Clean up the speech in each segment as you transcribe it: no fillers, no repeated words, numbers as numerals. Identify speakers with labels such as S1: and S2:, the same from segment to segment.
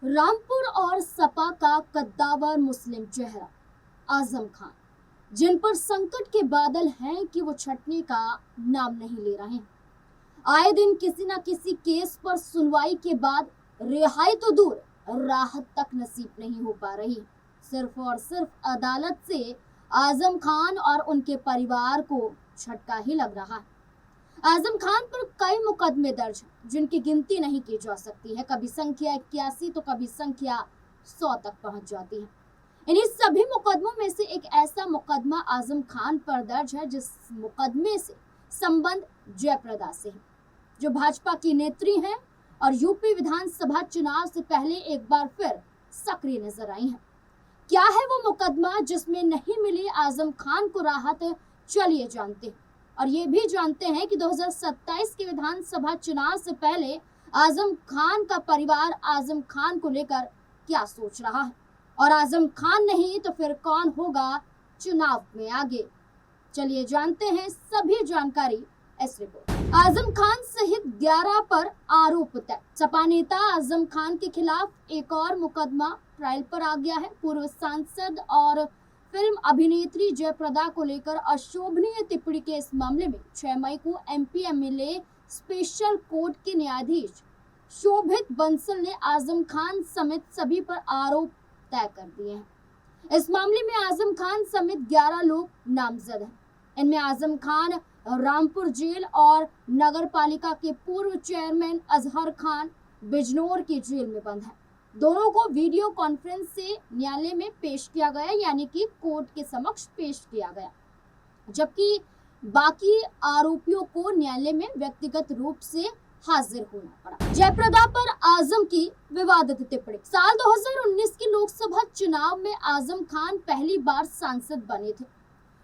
S1: रामपुर और सपा का कद्दावर मुस्लिम चेहरा आजम खान, जिन पर संकट के बादल हैं कि वो छटने का नाम नहीं ले रहे हैं। आए दिन किसी न किसी केस पर सुनवाई के बाद रिहाई तो दूर, राहत तक नसीब नहीं हो पा रही। सिर्फ और सिर्फ अदालत से आजम खान और उनके परिवार को झटका ही लग रहा है। आजम खान पर कई मुकदमे दर्ज हैं, जिनकी गिनती नहीं की जा सकती है। कभी संख्या 81 तो कभी संख्या 100 तक पहुंच जाती है। इन्हीं सभी मुकदमों में से एक ऐसा मुकदमा आजम खान पर दर्ज है जिस मुकदमे से संबंध जयप्रदा से है, जो भाजपा की नेत्री हैं और यूपी विधानसभा चुनाव से पहले एक बार फिर सक्रिय नजर आई हैं। क्या है वो मुकदमा जिसमें नहीं मिली आजम खान को राहत? चलिए जानते हैं, और ये भी जानते हैं कि 2027 के विधानसभा चुनाव से पहले आजम खान का परिवार आजम खान को लेकर क्या सोच रहा है, और आजम खान नहीं तो फिर कौन होगा चुनाव में आगे। चलिए जानते हैं सभी जानकारी इस रिपोर्ट। आजम खान सहित 11 पर आरोप तय। सपा नेता आजम खान के खिलाफ एक और मुकदमा ट्रायल पर आ गया है। पूर्व सांसद और फिल्म अभिनेत्री जयप्रदा को लेकर अशोभनीय टिप्पणी के इस मामले में 6 मई को एमपी एमएलए स्पेशल कोर्ट के न्यायाधीश शोभित बंसल ने आजम खान समेत सभी पर आरोप तय कर दिए हैं। इस मामले में आजम खान समेत 11 लोग नामजद हैं। इनमें आजम खान रामपुर जेल और नगर पालिका के पूर्व चेयरमैन अजहर खान बिजनौर की जेल में बंद है। दोनों को वीडियो कॉन्फ्रेंस से न्यायालय में पेश किया गया, यानी कि कोर्ट के समक्ष पेश किया गया, जबकि बाकी आरोपियों को न्यायालय में व्यक्तिगत रूप से हाजिर होना पड़ा। जयप्रदा पर आजम की विवादित टिप्पणी। साल 2019 के लोकसभा चुनाव में आजम खान पहली बार सांसद बने थे।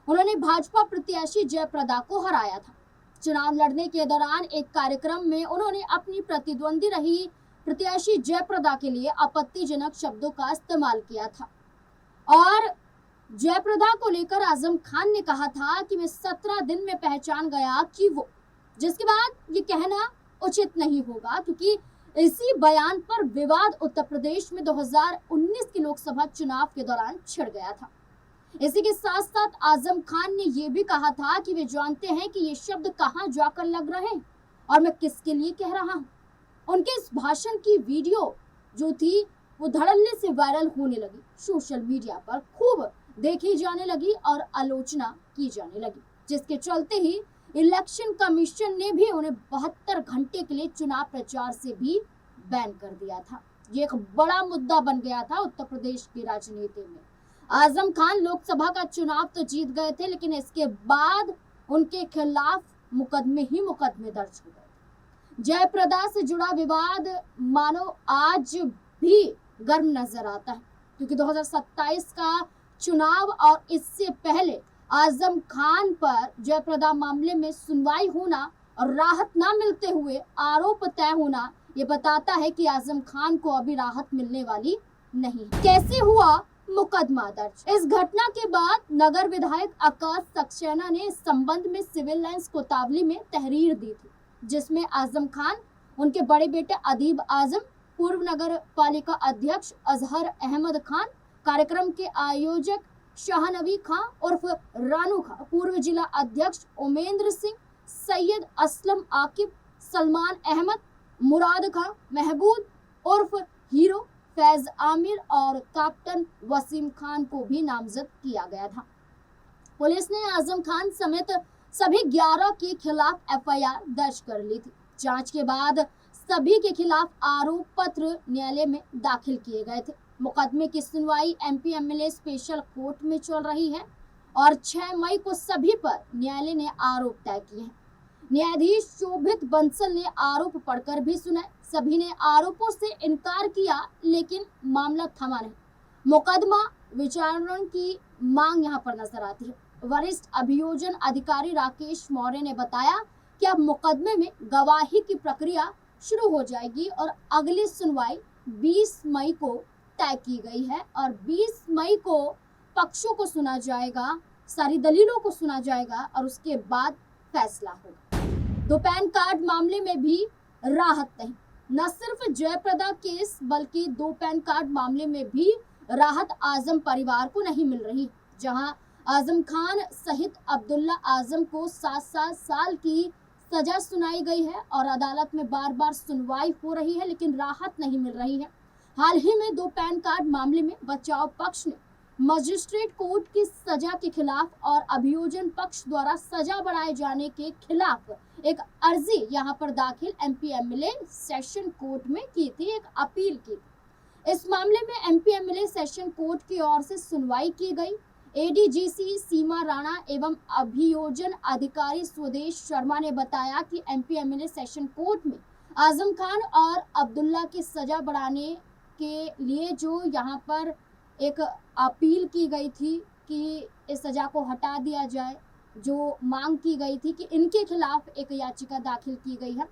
S1: उन्होंने भाजपा प्रत्याशी जयप्रदा को हराया था। चुनाव लड़ने के दौरान एक कार्यक्रम में उन्होंने अपनी प्रतिद्वंदी रही प्रत्याशी जयप्रदा के लिए आपत्तिजनक शब्दों का इस्तेमाल किया था, और जयप्रदा को लेकर आजम खान ने कहा था कि मैं 17 दिन में पहचान गया कि वो, जिसके बाद ये कहना उचित नहीं होगा, क्योंकि इसी बयान पर विवाद उत्तर प्रदेश में 2019 के लोकसभा चुनाव के दौरान छिड़ गया था। इसी के साथ साथ आजम खान ने यह भी कहा था कि वे जानते हैं कि ये शब्द कहां जाकर लग रहे हैं और मैं किसके लिए कह रहा हूं। उनके इस भाषण की वीडियो जो थी वो धड़ल्ले से वायरल होने लगी, सोशल मीडिया पर खूब देखी जाने लगी और आलोचना की जाने लगी, जिसके चलते ही इलेक्शन कमीशन ने भी उन्हें 72 घंटे के लिए चुनाव प्रचार से भी बैन कर दिया था। ये एक बड़ा मुद्दा बन गया था उत्तर प्रदेश की राजनीति में। आजम खान लोकसभा का चुनाव तो जीत गए थे, लेकिन इसके बाद उनके खिलाफ मुकदमे ही मुकदमे दर्ज हो गए। जयप्रदा से जुड़ा विवाद मानो आज भी गर्म नजर आता है, क्योंकि 2027 का चुनाव और इससे पहले आजम खान पर जयप्रदा मामले में सुनवाई होना और राहत ना मिलते हुए आरोप तय होना, ये बताता है कि आजम खान को अभी राहत मिलने वाली नहीं है। कैसे हुआ मुकदमा दर्ज? इस घटना के बाद नगर विधायक आकाश सक्सेना ने इस संबंध में सिविल लाइंस कोतवाली में तहरीर दी थी, जिसमें आजम खान, उनके बड़े बेटे अदीब आजम, पूर्व नगर पालिका अध्यक्ष अजहर अहमद खान, कार्यक्रम के आयोजक शाहनवी खां उर्फ रानू खां, पूर्व जिला अध्यक्ष उमेंद्र सिंह, सैयद असलम आकिब, सलमान अहमद, मुराद खां, महबूब उर्फ हीरो, फैज आमिर और कैप्टन वसीम खान को भी नामजद किया गया था। पुलिस ने आजम खान समेत सभी 11 के खिलाफ एफआईआर दर्ज कर ली थी। जांच के बाद सभी के खिलाफ आरोप पत्र न्यायालय में दाखिल किए गए थे। मुकदमे की सुनवाई एमपी एमएलए स्पेशल कोर्ट में चल रही है और 6 मई को सभी पर न्यायालय ने आरोप तय किए हैं। न्यायाधीश शोभित बंसल ने आरोप पढ़कर भी सुनाए। सभी ने आरोपों से इनकार किया, लेकिन मामला थमा नहीं। मुकदमा विचारणा की मांग यहाँ पर नजर आती है। वरिष्ठ अभियोजन अधिकारी राकेश मौर्य ने बताया कि अब मुकदमे में गवाही की प्रक्रिया शुरू हो जाएगी और अगली सुनवाई 20 मई को तय की गई है, और 20 मई को पक्षों को सुना जाएगा, सारी दलीलों को सुना जाएगा और उसके बाद फैसला होगा। तो पैन कार्ड मामले में भी राहत नहीं। न सिर्फ जयप्रदा केस बल्कि 2 पैन कार्ड मामले में भी राहत आजम परिवार को नहीं मिल रही, जहां आजम खान सहित अब्दुल्ला आजम को 7-7 साल की सजा सुनाई गई है और अदालत में बार बार सुनवाई हो रही है, लेकिन राहत नहीं मिल रही है। हाल ही में 2 पैन कार्ड मामले में बचाव पक्ष ने मजिस्ट्रेट कोर्ट की सजा के खिलाफ और अभियोजन पक्ष द्वारा सजा बढ़ाए जाने के खिलाफ एक अर्जी यहां पर दाखिल एमपी एमएलए सेशन कोर्ट में की थी, एक अपील की थी। इस मामले में एमपी एमएलए सेशन कोर्ट की ओर से सुनवाई की गई। एडीजीसी सीमा राणा एवं अभियोजन अधिकारी स्वदेश शर्मा ने बताया कि एमपी एमएलए सेशन कोर्ट में आजम खान और अब्दुल्ला की सजा बढ़ाने के लिए जो यहाँ पर एक अपील की गई थी कि इस सजा को हटा दिया जाए, जो मांग की गई थी कि इनके खिलाफ एक याचिका दाखिल की गई है।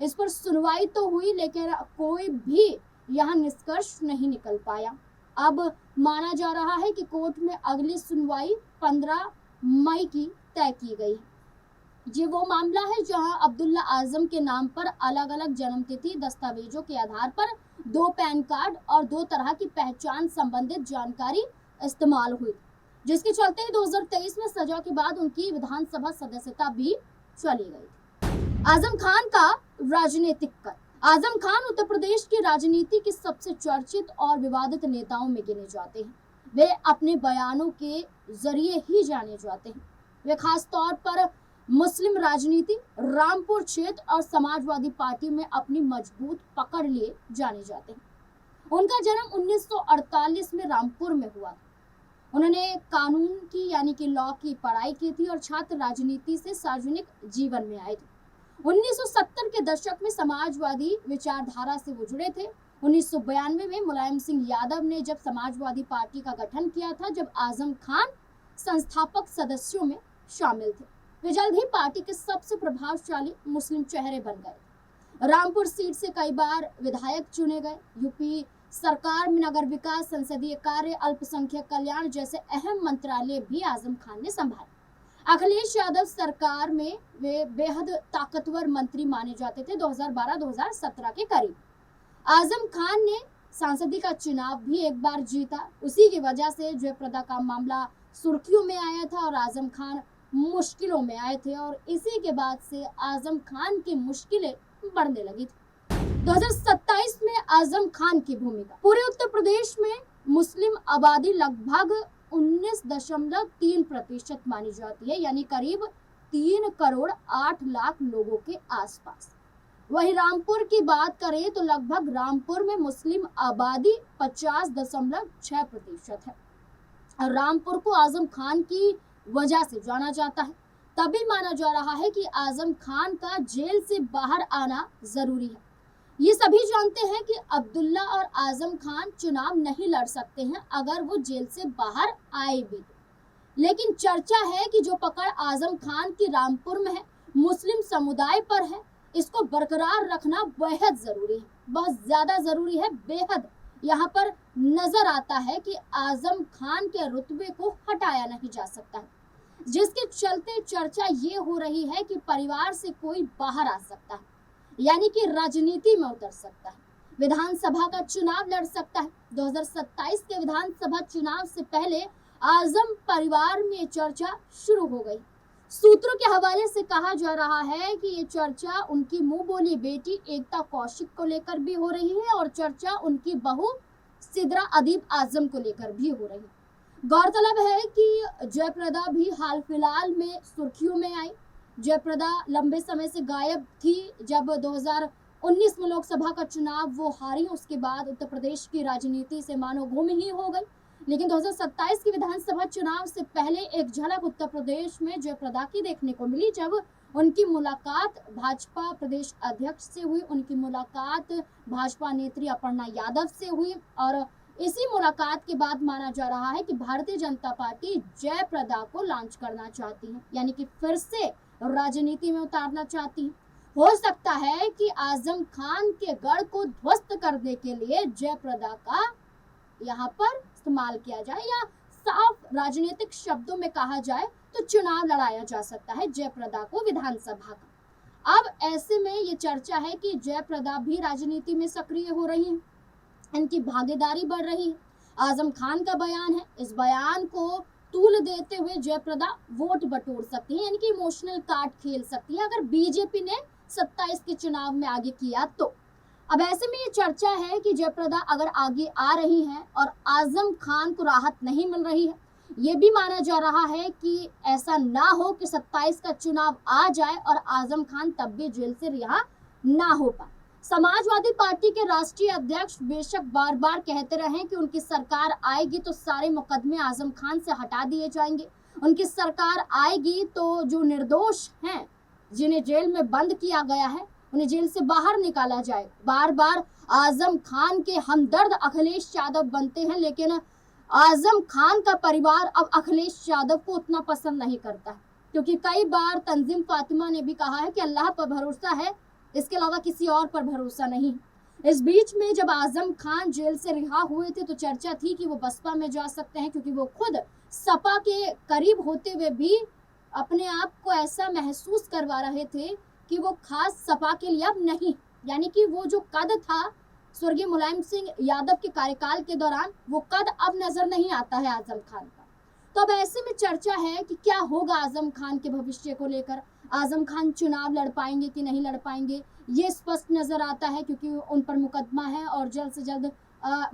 S1: इस पर सुनवाई तो हुई, लेकिन कोई भी यहाँ निष्कर्ष नहीं निकल पाया। अब माना जा रहा है कि कोर्ट में अगली सुनवाई 15 मई की तय की गई है। ये वो मामला है जहां अब्दुल्ला आजम के नाम पर अलग अलग जन्मतिथि दस्तावेजों के आधार पर 2 पैन कार्ड और 2 तरह की पहचान संबंधित जानकारी इस्तेमाल हुई, जिसके चलते 2023 में सजा के बाद उनकी विधानसभा सदस्यता भी चली गई। आजम खान का राजनीतिक कद। आजम खान उत्तर प्रदेश की राजनीति के सबसे चर्चित और विवादित नेताओं में गिने जाते हैं। वे अपने बयानों के जरिए ही जाने जाते हैं। वे खास तौर पर मुस्लिम राजनीति, रामपुर क्षेत्र और समाजवादी पार्टी में अपनी मजबूत पकड़ लिए जाने जाते हैं। उनका जन्म 1948 में रामपुर में हुआ था। उन्होंने कानून की यानी कि लॉ की पढ़ाई की थी और छात्र राजनीति से सार्वजनिक जीवन में आए थे। 1970 के दशक में समाजवादी विचारधारा से वो जुड़े थे। 1992 में मुलायम सिंह यादव ने जब समाजवादी पार्टी का गठन किया था, जब आजम खान संस्थापक सदस्यों में शामिल थे। वे जल्द ही पार्टी के सबसे प्रभावशाली मुस्लिम चेहरे बन गए। रामपुर सीट से कई बार विधायक चुने गए। यूपी सरकार में नगर विकास, संसदीय कार्य, अल्पसंख्यक कल्याण जैसे अहम मंत्रालय भी आजम खान ने संभाले। अखिलेश यादव सरकार में वे बेहद ताकतवर मंत्री माने जाते थे। 2012-2017 के करीब आजम खान ने सांसदी का चुनाव भी एक बार जीता। उसी की वजह से जयप्रदा का मामला सुर्खियों में आया था और आजम खान मुश्किलों में आए थे और इसी के बाद से आजम खान की मुश्किलें बढ़ने लगी थी। 2027 में आजम खान की भूमिका। पूरे उत्तर प्रदेश में मुस्लिम आबादी लगभग 19.3% मानी जाती है, यानी करीब 3 करोड़ 8 लाख लोगों के आसपास। वही रामपुर की बात करें तो लगभग रामपुर में मुस्लिम आबादी 50.6% है। और रामपुर को आजम खान की वजह से जाना जाता है। तभी माना जा रहा है कि आजम खान का जेल से बाहर आना जरूरी है। ये सभी जानते हैं कि अब्दुल्ला और आजम खान चुनाव नहीं लड़ सकते हैं अगर वो जेल से बाहर आए भी। लेकिन चर्चा है कि जो पकड़ आजम खान की रामपुर में है, मुस्लिम समुदाय पर है, इसको बरकरार रखना बेहद जरूरी है, बहुत ज्यादा जरूरी है, बेहद। यहाँ पर नजर आता है कि आजम खान के रुतबे को हटाया नहीं जा सकता है, जिसके चलते चर्चा ये हो रही है कि परिवार से कोई बाहर आ सकता है, यानी कि राजनीति में उतर सकता है, विधानसभा का चुनाव लड़ सकता है। 2027 के विधानसभा चुनाव से पहले आजम परिवार में चर्चा शुरू हो गई। सूत्रों के हवाले से कहा जा रहा है कि ये चर्चा उनकी मुंह बोली बेटी एकता कौशिक को लेकर भी हो रही है और चर्चा उनकी बहू सिद्रा अदीब आजम को लेकर भी हो रही है। गौरतलब है कि जयप्रदा भी हाल फिलहाल में सुर्खियों में आई। जयप्रदा लंबे समय से गायब थी। जब 2019 में लोकसभा का चुनाव वो हारी, उसके बाद उत्तर प्रदेश की राजनीति से मानो गुम ही हो गई। लेकिन 2027 की विधानसभा चुनाव से पहले एक झलक उत्तर प्रदेश में जयप्रदा की देखने को मिली, जब उनकी मुलाकात भाजपा प्रदेश अध्यक्ष से हुई, उनकी मुलाकात भाजपा नेत्री अपर्णा यादव से हुई और इसी मुलाकात के बाद माना जा रहा है कि भारतीय जनता पार्टी जयप्रदा को लॉन्च करना चाहती है, यानी कि फिर से राजनीति में उतारना चाहती है। हो सकता है कि आजम खान के गढ़ को ध्वस्त करने के लिए जयप्रदा का यहाँ पर इस्तेमाल किया जाए, या साफ राजनीतिक शब्दों में कहा जाए तो चुनाव लड़ाया जा सकता है जयप्रदा को विधानसभा का। अब ऐसे में ये चर्चा है कि जयप्रदा भी राजनीति में सक्रिय हो रही हैं, इनकी भागीदारी बढ़ रही है। आजम खान का बयान है, इस बयान को तूल देते हुए जयप्रदा वोट बटोर सकती है, यानी कि इमोशनल कार्ड खेल सकती है अगर बीजेपी ने 27 के चुनाव में आगे किया तो। अब ऐसे में ये चर्चा है कि जयप्रदा अगर आगे आ रही हैं और आजम खान को राहत नहीं मिल रही है, ये भी माना जा रहा है कि ऐसा ना हो कि 27 का चुनाव आ जाए और आजम खान तब भी जेल से रिहा ना हो पाए। समाजवादी पार्टी के राष्ट्रीय अध्यक्ष बेशक बार बार कहते रहे कि उनकी सरकार आएगी तो सारे मुकदमे आजम खान से हटा दिए जाएंगे, उनकी सरकार आएगी तो जो निर्दोष हैं जिन्हें जेल में बंद किया गया है उन्हें जेल से बाहर निकाला जाए। बार बार आजम खान के हमदर्द अखिलेश यादव बनते हैं, लेकिन आजम खान का परिवार अब अखिलेश यादव को उतना पसंद नहीं करता है, क्योंकि कई बार तंजीम फातिमा ने भी कहा है कि अल्लाह पर भरोसा है, इसके अलावा किसी और पर भरोसा नहीं। इस बीच में जब आजम खान जेल से रिहा हुए थे तो चर्चा थी कि वो बसपा में जा सकते हैं, क्योंकि वो खुद सपा के करीब होते हुए भी अपने आप को ऐसा महसूस करवा रहे थे कि वो खास सपा के लिए अब नहीं, यानी कि वो जो कद था स्वर्गीय मुलायम सिंह यादव के कार्यकाल के दौरान, वो कद अब नजर नहीं आता है आजम खान का। तो अब ऐसे में चर्चा है कि क्या होगा आजम खान के भविष्य को लेकर, आजम खान चुनाव लड़ पाएंगे कि नहीं लड़ पाएंगे, ये स्पष्ट नजर आता है, क्योंकि उन पर मुकदमा है और जल्द से जल्द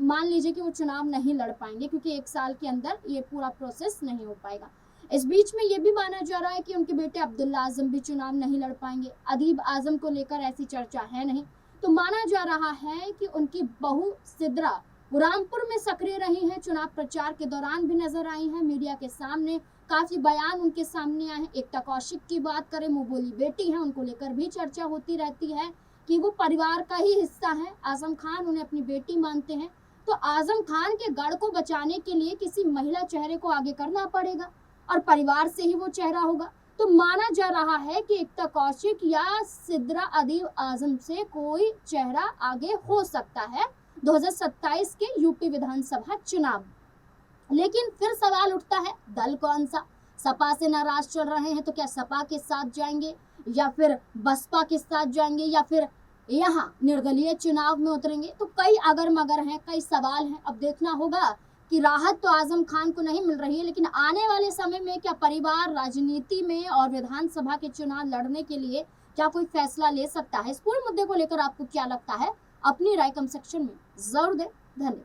S1: मान लीजिए कि वो चुनाव नहीं लड़ पाएंगे, क्योंकि 1 साल के अंदर ये पूरा प्रोसेस नहीं हो पाएगा। इस बीच में ये भी माना जा रहा है कि उनके बेटे अब्दुल्ला आजम भी चुनाव नहीं लड़ पाएंगे। अदीब आजम को लेकर ऐसी चर्चा है नहीं, तो माना जा रहा है कि उनकी बहू सिद्रा रामपुर में सक्रिय रही हैं, चुनाव प्रचार के दौरान भी नजर आई हैं, मीडिया के सामने काफी बयान उनके सामने आए हैं। एकता कौशिक की बात करें, मुंह बोली बेटी है, उनको लेकर भी चर्चा होती रहती है कि वो परिवार का ही हिस्सा है, आजम खान उन्हें अपनी बेटी मानते हैं। तो आजम खान के गढ़ को बचाने के लिए किसी महिला चेहरे को आगे करना पड़ेगा और परिवार से ही वो चेहरा होगा। तो माना जा रहा है कि एकता कौशिक या सिद्रा अदीब आजम से कोई चेहरा आगे हो सकता है 2027 के यूपी विधानसभा चुनाव। लेकिन फिर सवाल उठता है, दल कौन सा? सपा से नाराज चल रहे हैं तो क्या सपा के साथ जाएंगे या फिर बसपा के साथ जाएंगे या फिर यहाँ निर्दलीय चुनाव में उतरेंगे? तो कई अगर मगर हैं, कई सवाल हैं। अब देखना होगा कि राहत तो आजम खान को नहीं मिल रही है, लेकिन आने वाले समय में क्या परिवार राजनीति में और विधानसभा के चुनाव लड़ने के लिए क्या कोई फैसला ले सकता है? इस पूरे मुद्दे को लेकर आपको क्या लगता है? अपनी राय कमेंट सेक्शन में जरूर दें। धन्यवाद।